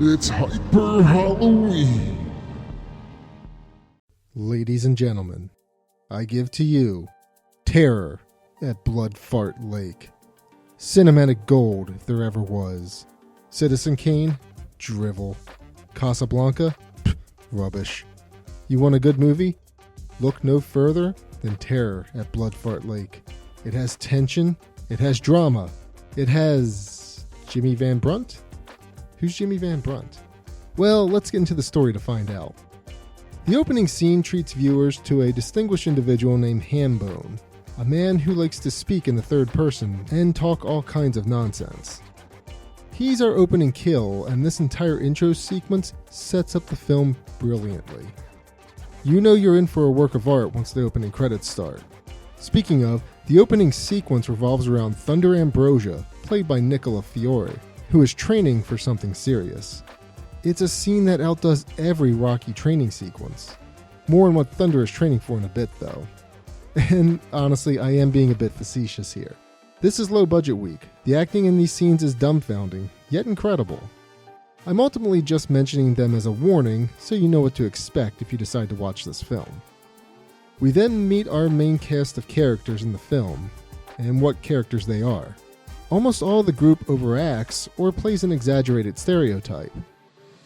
It's Hyper Halloween. Ladies and gentlemen, I give to you Terror at Blood Fart Lake. Cinematic gold if there ever was. Citizen Kane? Drivel. Casablanca? Pff, rubbish. You want a good movie? Look no further than Terror at Blood Fart Lake. It has tension. It has drama. It has Jimmy Van Brunt? Who's Jimmy Van Brunt? Well, let's get into the story to find out. The opening scene treats viewers to a distinguished individual named Hambone, a man who likes to speak in the third person and talk all kinds of nonsense. He's our opening kill, and this entire intro sequence sets up the film brilliantly. You know you're in for a work of art once the opening credits start. Speaking of, the opening sequence revolves around Thunder Ambrosia, played by Nicola Fiore, who is training for something serious. It's a scene that outdoes every Rocky training sequence. More on what Thunder is training for in a bit, though. And honestly, I am being a bit facetious here. This is low budget week. The acting in these scenes is dumbfounding, yet incredible. I'm ultimately just mentioning them as a warning, so you know what to expect if you decide to watch this film. We then meet our main cast of characters in the film, and what characters they are. Almost all the group overacts or plays an exaggerated stereotype.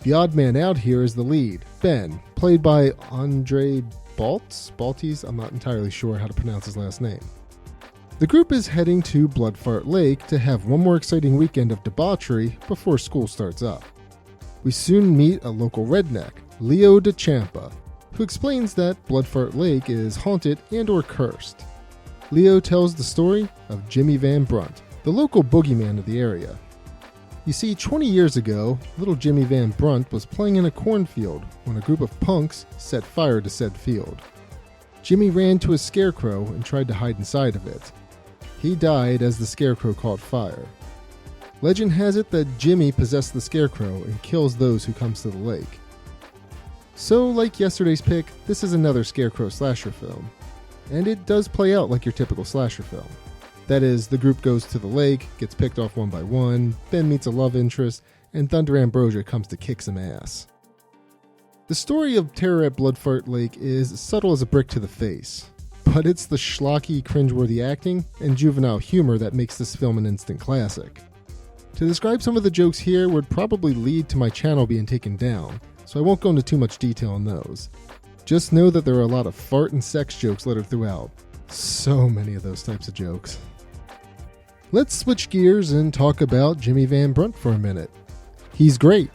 The odd man out here is the lead, Ben, played by Andre Baltes? I'm not entirely sure how to pronounce his last name. The group is heading to Blood Fart Lake to have one more exciting weekend of debauchery before school starts up. We soon meet a local redneck, Leo DeChampa, who explains that Blood Fart Lake is haunted and or cursed. Leo tells the story of Jimmy Van Brunt, the local boogeyman of the area. You see, 20 years ago, little Jimmy Van Brunt was playing in a cornfield when a group of punks set fire to said field. Jimmy ran to a scarecrow and tried to hide inside of it. He died as the scarecrow caught fire. Legend has it that Jimmy possessed the scarecrow and kills those who comes to the lake. So, like yesterday's pick, this is another scarecrow slasher film. And it does play out like your typical slasher film. That is, the group goes to the lake, gets picked off one by one, Ben meets a love interest, and Thunder Ambrosia comes to kick some ass. The story of Terror at Blood Fart Lake is subtle as a brick to the face, but it's the schlocky, cringeworthy acting and juvenile humor that makes this film an instant classic. To describe some of the jokes here would probably lead to my channel being taken down, so I won't go into too much detail on those. Just know that there are a lot of fart and sex jokes littered throughout. So many of those types of jokes. Let's switch gears and talk about Jimmy Van Brunt for a minute. He's great.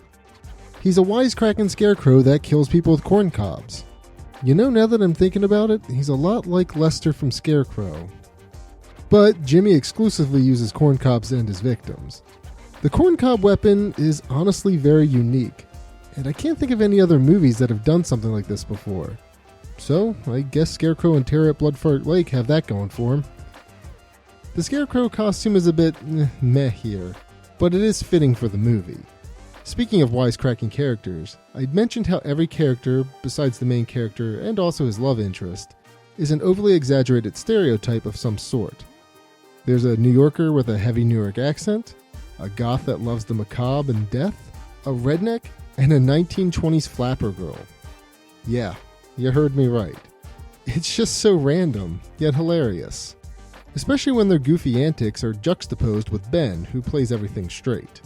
He's a wisecracking scarecrow that kills people with corn cobs. You know, now that I'm thinking about it, he's a lot like Lester from Scarecrow. But Jimmy exclusively uses corn cobs to end his victims. The corn cob weapon is honestly very unique, and I can't think of any other movies that have done something like this before. So, I guess Scarecrow and Terror at Blood Fart Lake have that going for him. The Scarecrow costume is a bit meh here, but it is fitting for the movie. Speaking of wisecracking characters, I'd mentioned how every character, besides the main character and also his love interest, is an overly exaggerated stereotype of some sort. There's a New Yorker with a heavy New York accent, a goth that loves the macabre and death, a redneck, and a 1920s flapper girl. Yeah, you heard me right. It's just so random, yet hilarious. Especially when their goofy antics are juxtaposed with Ben, who plays everything straight.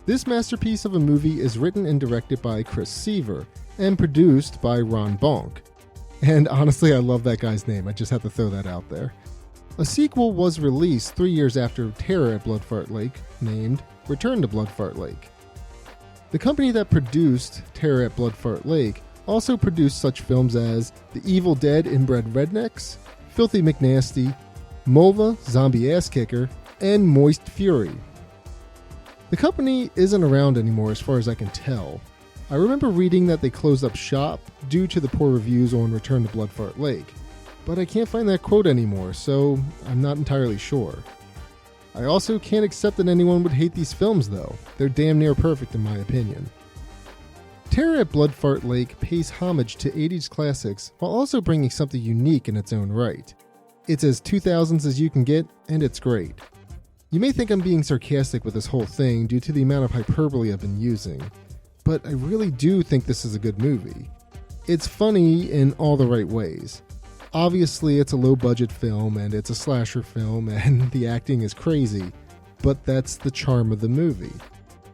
This masterpiece of a movie is written and directed by Chris Seaver and produced by Ron Bonk. And honestly, I love that guy's name, I just have to throw that out there. A sequel was released 3 years after Terror at Blood Fart Lake, named Return to Blood Fart Lake. The company that produced Terror at Blood Fart Lake also produced such films as The Evil Dead Inbred Rednecks, Filthy McNasty, Mulva, Zombie Ass Kicker, and Moist Fury. The company isn't around anymore as far as I can tell. I remember reading that they closed up shop due to the poor reviews on Return to Blood Fart Lake, but I can't find that quote anymore, so I'm not entirely sure. I also can't accept that anyone would hate these films though. They're damn near perfect in my opinion. Terror at Blood Fart Lake pays homage to 80s classics while also bringing something unique in its own right. It's as 2000s as you can get, and it's great. You may think I'm being sarcastic with this whole thing due to the amount of hyperbole I've been using, but I really do think this is a good movie. It's funny in all the right ways. Obviously, it's a low-budget film, and it's a slasher film, and the acting is crazy, but that's the charm of the movie.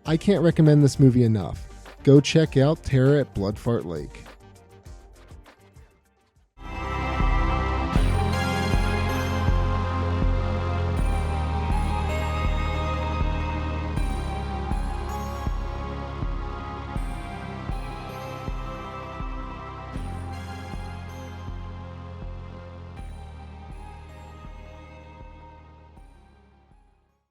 I can't recommend this movie enough. Go check out Hyp3r at Blood Fart Lake.